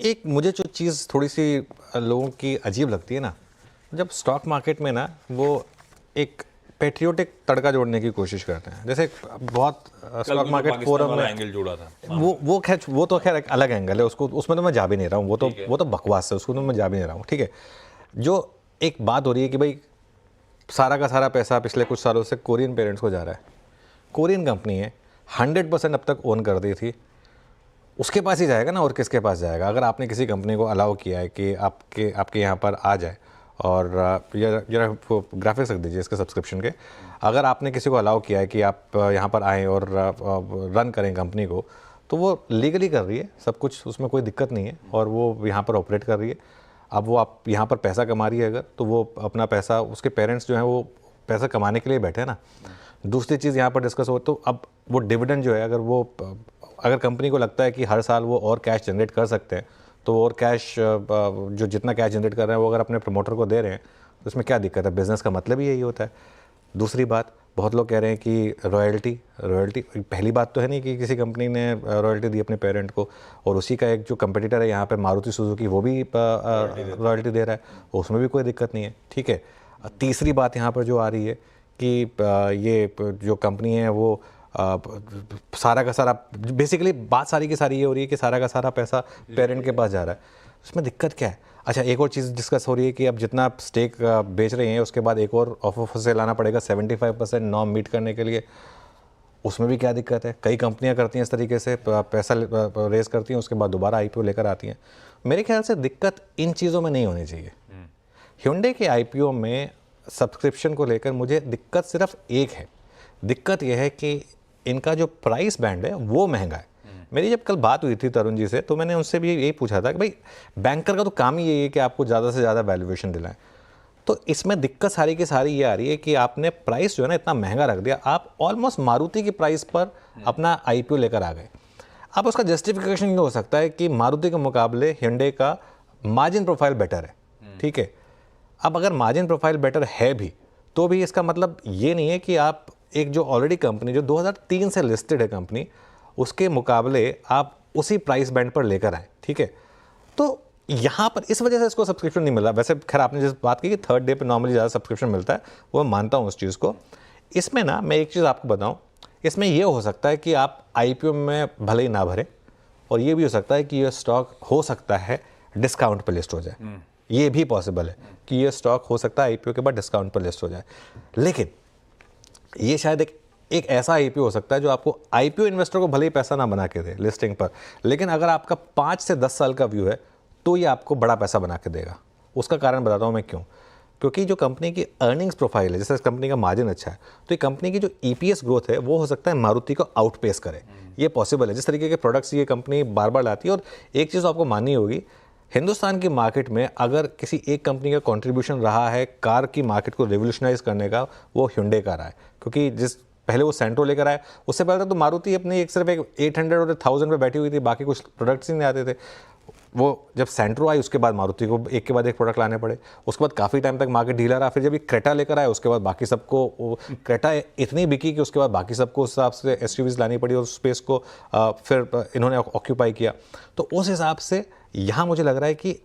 एक मुझे जो चीज़ थोड़ी सी लोगों की अजीब लगती है ना, जब स्टॉक मार्केट में ना वो एक पेट्रियोटिक तड़का जोड़ने की कोशिश करते हैं। जैसे बहुत स्टॉक मार्केट फोरम में एंगल जुड़ा था। वो तो खैर एक अलग एंगल है, उसको उसमें तो मैं जा भी नहीं रहा हूँ, वो तो बकवास है, उसको तो मैं जा भी नहीं रहा हूँ। ठीक है, जो एक बात हो रही है कि भाई सारा का सारा पैसा पिछले कुछ सालों से कोरियन पेरेंट्स को जा रहा है। कोरियन कंपनी है, 100% अब तक ओन कर दी थी, उसके पास ही जाएगा ना, और किसके पास जाएगा? अगर आपने किसी कंपनी को अलाउ किया है कि आपके यहाँ पर आ जाए, और जरा ग्राफिक्स रख दीजिए इसके सब्सक्रिप्शन के, अगर आपने किसी को अलाउ किया है कि आप यहाँ पर आएँ और रन करें कंपनी को, तो वो लीगली कर रही है सब कुछ, उसमें कोई दिक्कत नहीं है, और वो यहाँ पर ऑपरेट कर रही है। अब वो आप यहाँ पर पैसा कमा रही है अगर, तो वो अपना पैसा, उसके पेरेंट्स जो हैं वो पैसा कमाने के लिए बैठे हैं ना। दूसरी चीज़ यहाँ पर डिस्कस हो, तो अब वो डिविडेंड जो है, अगर कंपनी को लगता है कि हर साल वो और कैश जनरेट कर सकते हैं, तो और कैश जो जितना कैश जनरेट कर रहे हैं वो अगर अपने प्रमोटर को दे रहे हैं, तो उसमें क्या दिक्कत है? बिज़नेस का मतलब ही यही होता है। दूसरी बात, बहुत लोग कह रहे हैं कि रॉयल्टी, पहली बात तो है नहीं कि किसी कंपनी ने रॉयल्टी दी अपने पेरेंट को, और उसी का एक जो कंपटीटर है यहाँ पे मारुति सुजुकी, वो भी रॉयल्टी दे रहा है, उसमें भी कोई दिक्कत नहीं है। ठीक है, तीसरी बात यहाँ पर जो आ रही है कि ये जो कंपनी है वो सारा का सारा, बेसिकली बात सारी की सारी ये हो रही है कि सारा का सारा पैसा पेरेंट के पास जा रहा है। उसमें दिक्कत क्या है? अच्छा, एक और चीज़ डिस्कस हो रही है कि अब जितना आप स्टेक बेच रहे हैं, उसके बाद एक और ऑफर से लाना पड़ेगा 75% नॉर्म मीट करने के लिए। उसमें भी क्या दिक्कत है? कई कंपनियां करती हैं इस तरीके से, पैसा रेज करती हैं, उसके बाद दोबारा आईपीओ लेकर आती हैं। मेरे ख्याल से दिक्कत इन चीज़ों में नहीं होनी चाहिए। Hyundai के आईपीओ में सब्सक्रिप्शन को लेकर मुझे दिक्कत सिर्फ एक है। दिक्कत यह है कि इनका जो प्राइस बैंड है वो महंगा है। मेरी जब कल बात हुई थी तरुण जी से, तो मैंने उनसे भी यही पूछा था कि भाई बैंकर का तो काम ही यही है कि आपको ज़्यादा से ज़्यादा वैल्यूएशन दिलाएं। तो इसमें दिक्कत सारी की सारी ये आ रही है कि आपने प्राइस जो है ना इतना महंगा रख दिया, आप ऑलमोस्ट मारुति की प्राइस पर अपना आईपीओ लेकर आ गए। अब उसका जस्टिफिकेशन ये हो सकता है कि मारुति के मुकाबले Hyundai का मार्जिन प्रोफाइल बेटर है। ठीक है, अब अगर मार्जिन प्रोफाइल बेटर है भी, तो भी इसका मतलब ये नहीं है कि आप एक जो ऑलरेडी कंपनी जो 2003 से लिस्टेड है कंपनी, उसके मुकाबले आप उसी प्राइस बैंड पर लेकर आए। ठीक है, तो यहाँ पर इस वजह से इसको सब्सक्रिप्शन नहीं मिला। वैसे खैर आपने जिस बात की कि थर्ड डे पे नॉर्मली ज़्यादा सब्सक्रिप्शन मिलता है, वो मैं मानता हूँ उस चीज़ को। इसमें ना मैं एक चीज़ आपको बताऊँ, इसमें ये हो सकता है कि आप आईपीओ में भले ही ना भरें, और ये भी हो सकता है कि ये स्टॉक हो सकता है डिस्काउंट पर लिस्ट हो जाए। ये भी पॉसिबल है कि ये स्टॉक हो सकता है आईपीओ के बाद डिस्काउंट पर लिस्ट हो जाए। लेकिन ये शायद एक ऐसा आईपीओ हो सकता है जो आपको आईपीओ इन्वेस्टर को भले ही पैसा ना बना के दे लिस्टिंग पर, लेकिन अगर आपका 5 से 10 साल का व्यू है तो ये आपको बड़ा पैसा बना के देगा। उसका कारण बताता हूँ मैं क्यों। क्योंकि जो कंपनी की अर्निंग्स प्रोफाइल है, जैसे इस कंपनी का मार्जिन अच्छा है, तो ये कंपनी की जो ईपीएस ग्रोथ है वो हो सकता है मारुति को आउटपेस करे। ये पॉसिबल है, जिस तरीके के प्रोडक्ट्स ये कंपनी बार बार लाती है। और एक चीज़ आपको माननी होगी, हिंदुस्तान की मार्केट में अगर किसी एक कंपनी का कंट्रीब्यूशन रहा है कार की मार्केट को रिवोल्यूशनाइज करने का, वो Hyundai का रहा है। क्योंकि जिस पहले वो सेंट्रो लेकर आए, उससे पहले तो मारुति अपनी सिर्फ एक 800 और 1000 पे बैठी हुई थी, बाकी कुछ प्रोडक्ट्स ही नहीं आते थे। वो जब सेंट्रो आई उसके बाद मारुति को एक के बाद एक प्रोडक्ट लाने पड़े। उसके बाद काफ़ी टाइम तक मार्केट ढीला रहा। फिर जब ये क्रेटा लेकर आए, उसके बाद बाकी सबको क्रेटा इतनी बिकी कि उसके बाद बाकी सबको उस हिसाब से एसयूवीज लानी पड़ी, और स्पेस को फिर इन्होंने ऑक्यूपाई किया। तो उस हिसाब से यहाँ मुझे लग रहा है कि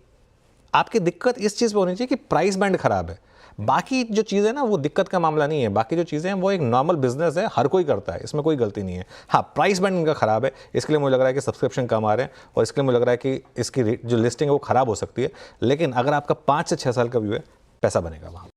आपकी दिक्कत इस चीज़ पे होनी चाहिए कि प्राइस बैंड खराब है। बाकी जो चीज़ें ना वो दिक्कत का मामला नहीं है। बाकी जो चीज़ें हैं वो एक नॉर्मल बिजनेस है, हर कोई करता है, इसमें कोई गलती नहीं है। हाँ, प्राइस बैंड इनका खराब है, इसके लिए मुझे लग रहा है कि सब्सक्रिप्शन कम आ रहे हैं, और इसके लिए मुझे लग रहा है कि इसकी जो लिस्टिंग है वो खराब हो सकती है। लेकिन अगर आपका 5 से 6 साल का व्यू है, पैसा बनेगा वहाँ।